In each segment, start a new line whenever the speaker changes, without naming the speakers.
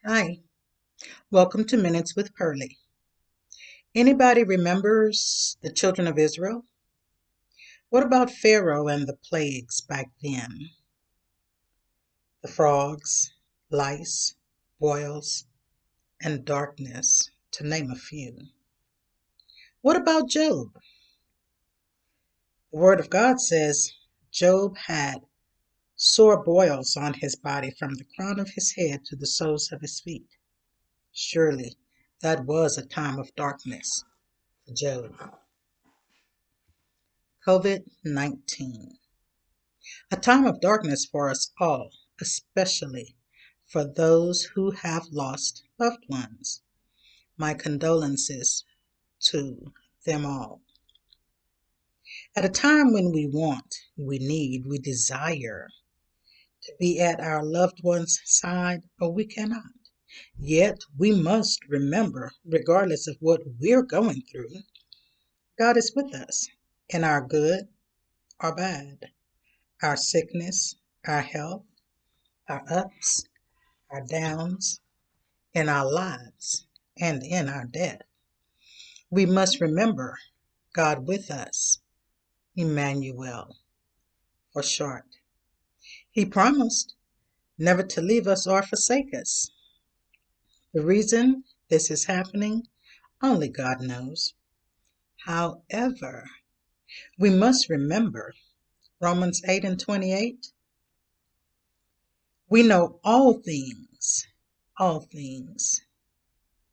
Hi, welcome to Minutes with Pearly. Anybody remembers the children of Israel? What about Pharaoh and the plagues back then? The frogs, lice, boils, and darkness, to name a few. What about Job? The Word of God says Job had sore boils on his body from the crown of his head to the soles of his feet. Surely that was a time of darkness for Job. COVID-19. A time of darkness for us all, especially for those who have lost loved ones. My condolences to them all. At a time when we want, we need, we desire to be at our loved one's side, but we cannot. Yet we must remember, regardless of what we're going through, God is with us in our good or bad, our sickness, our health, our ups, our downs, in our lives, and in our death. We must remember God with us, Emmanuel for short. He promised never to leave us or forsake us. The reason this is happening, only God knows. However, we must remember Romans 8 and 28. We know all things,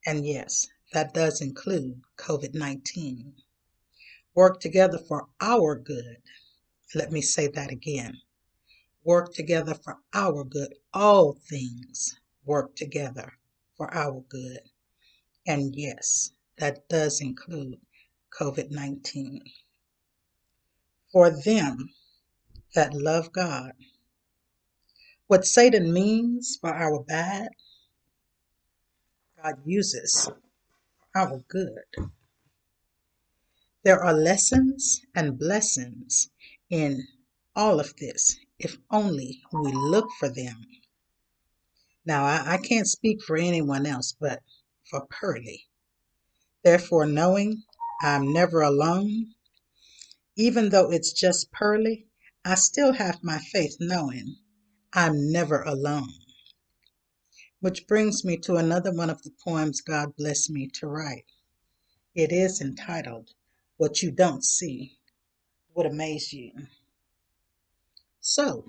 and yes, that does include COVID-19, work together for our good. Let me say that again. Work together for our good. All things work together for our good. And yes, that does include COVID-19. For them that love God, what Satan means for our bad, God uses for our good. There are lessons and blessings in all of this if only we look for them. Now, I can't speak for anyone else, but for Pearly. Therefore, knowing I'm never alone, even though it's just Pearly, I still have my faith knowing I'm never alone. Which brings me to another one of the poems God blessed me to write. It is entitled, What You Don't See Would Amaze You. So,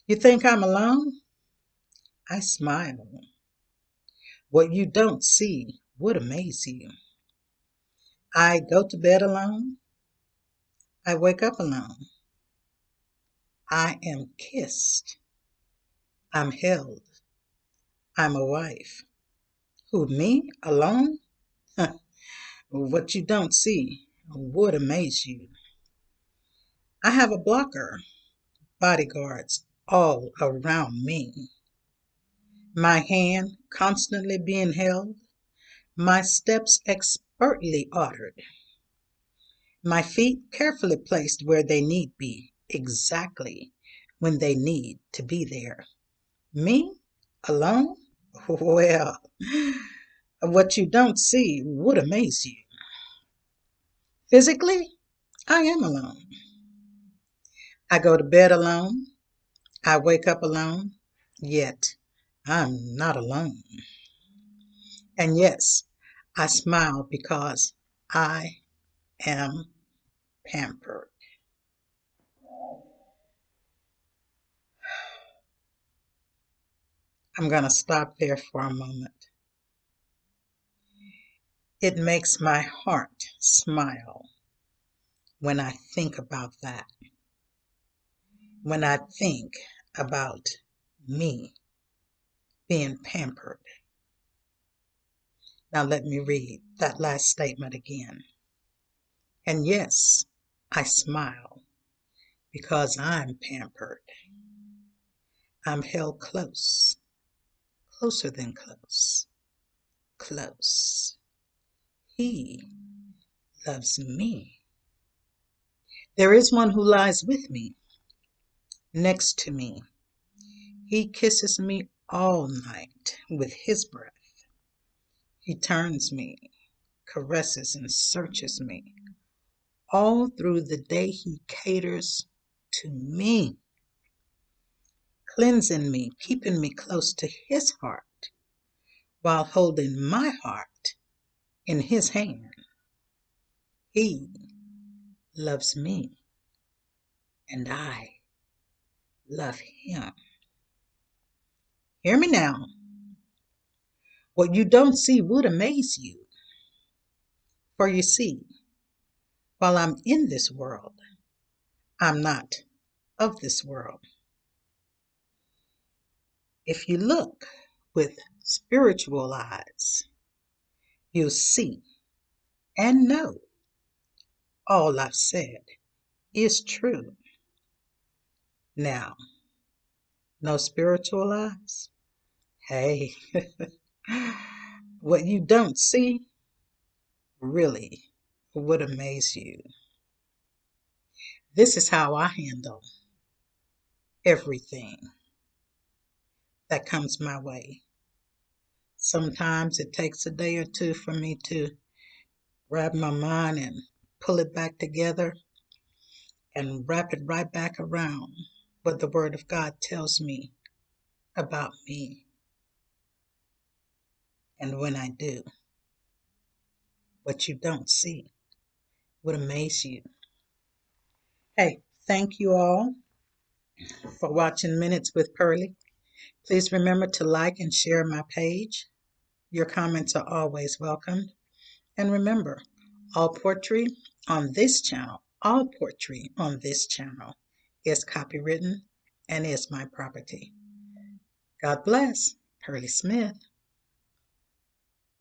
you think I'm alone? I smile. What you don't see would amaze you. I go to bed alone. I wake up alone. I am kissed. I'm held. I'm a wife. Who, me? Alone? What you don't see would amaze you. I have a blocker, bodyguards all around me. My hand constantly being held, my steps expertly ordered, my feet carefully placed where they need be, exactly when they need to be there. Me? Alone? Well, what you don't see would amaze you. Physically, I am alone. I go to bed alone. I wake up alone. Yet, I'm not alone. And yes, I smile because I am pampered. I'm going to stop there for a moment. It makes my heart smile when I think about that. When I think about me being pampered. Now let me read that last statement again. And yes, I smile because I'm pampered. I'm held close, closer than close, close. He loves me. There is one who lies with me, next to me. He kisses me all night with his breath. He turns me, caresses and searches me. All through the day he caters to me, cleansing me, keeping me close to his heart, while holding my heart in his hand. He loves me, and I love him. Hear me now. What you don't see would amaze you. For you see, while I'm in this world, I'm not of this world. If you look with spiritual eyes, you'll see and know all I've said is true. Now, no spiritual eyes? Hey, what you don't see really would amaze you. This is how I handle everything that comes my way. Sometimes it takes a day or two for me to grab my mind and pull it back together and wrap it right back around what the Word of God tells me about me. And when I do, what you don't see would amaze you. Hey, thank you all for watching Minutes with Pearly. Please remember to like and share my page. Your comments are always welcome. And remember, all poetry on this channel, is copywritten and is my property. God bless. Pearly Smith.